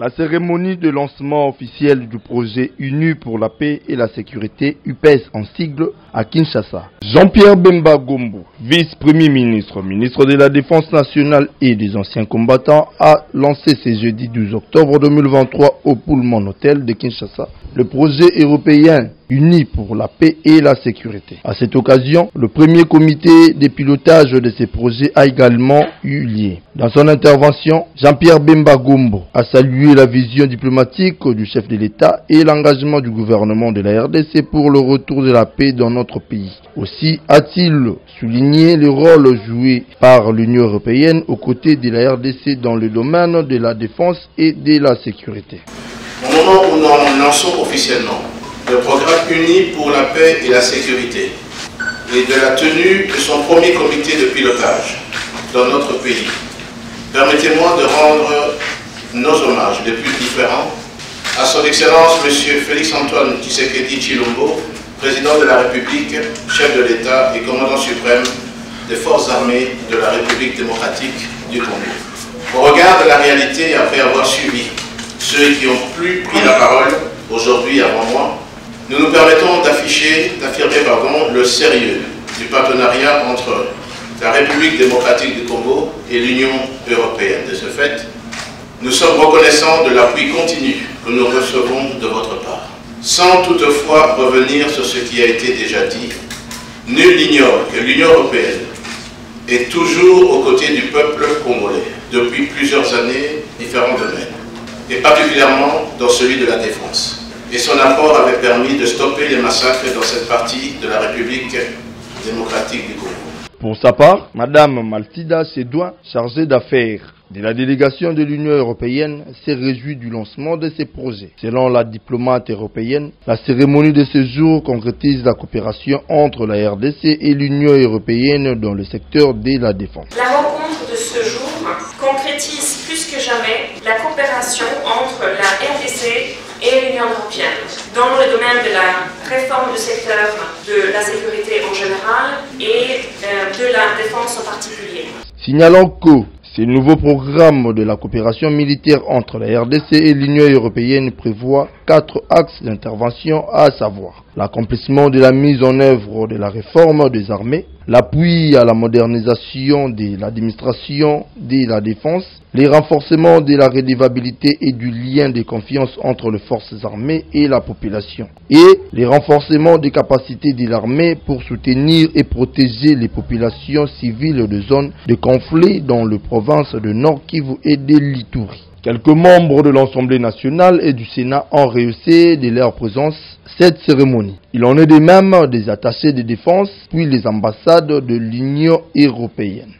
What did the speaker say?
La cérémonie de lancement officiel du projet Unis pour la paix et la sécurité, UPS en sigle, à Kinshasa. Jean-Pierre Bemba Gombo, vice-premier ministre, ministre de la Défense nationale et des anciens combattants, a lancé ce jeudi 12 octobre 2023 au Pullman Hotel de Kinshasa le projet européen Unis pour la paix et la sécurité. À cette occasion, le premier comité de pilotage de ces projets a également eu lieu. Dans son intervention, Jean-Pierre Bemba Gombo a salué la vision diplomatique du chef de l'État et l'engagement du gouvernement de la RDC pour le retour de la paix dans notre pays. Aussi a-t-il souligné le rôle joué par l'Union européenne aux côtés de la RDC dans le domaine de la défense et de la sécurité. Au moment où nous lançons officiellement le programme Unis pour la paix et la sécurité et de la tenue de son premier comité de pilotage dans notre pays, permettez-moi de rendre nos hommages les plus différents à son Excellence M. Félix-Antoine Tshisekedi Tshilombo, président de la République, chef de l'État et commandant suprême des forces armées de la République démocratique du Congo. Au regard de la réalité, après avoir suivi ceux qui ont pris la parole aujourd'hui avant moi, nous nous permettons d'affirmer le sérieux du partenariat entre la République démocratique du Congo et l'Union européenne. De ce fait, nous sommes reconnaissants de l'appui continu que nous recevons de votre part. Sans toutefois revenir sur ce qui a été déjà dit, nul n'ignore que l'Union européenne est toujours aux côtés du peuple congolais depuis plusieurs années, différents domaines, et particulièrement dans celui de la défense. Et son apport avait permis de stopper les massacres dans cette partie de la République démocratique du Congo. Pour sa part, Madame Maltida Sedouin, chargée d'affaires de la délégation de l'Union européenne, s'est réjouie du lancement de ces projets. Selon la diplomate européenne, la cérémonie de ce jour concrétise la coopération entre la RDC et l'Union européenne dans le secteur de la défense. La rencontre de ce jour concrétise plus que jamais la coopération entre la RDC et l'Union européenne dans le domaine de la réforme du secteur de la sécurité en général et de la défense en particulier. Signalons que ce nouveau programme de la coopération militaire entre la RDC et l'Union européenne prévoit 4 axes d'intervention, à savoir l'accomplissement de la mise en œuvre de la réforme des armées, l'appui à la modernisation de l'administration de la défense, les renforcements de la redevabilité et du lien de confiance entre les forces armées et la population, et les renforcements des capacités de l'armée pour soutenir et protéger les populations civiles de zones de conflit dans les provinces de Nord Kivu et de l'Ituri. Quelques membres de l'Assemblée nationale et du Sénat ont rehaussé de leur présence cette cérémonie. Il en est de même des attachés de défense, puis les ambassades de l'Union européenne.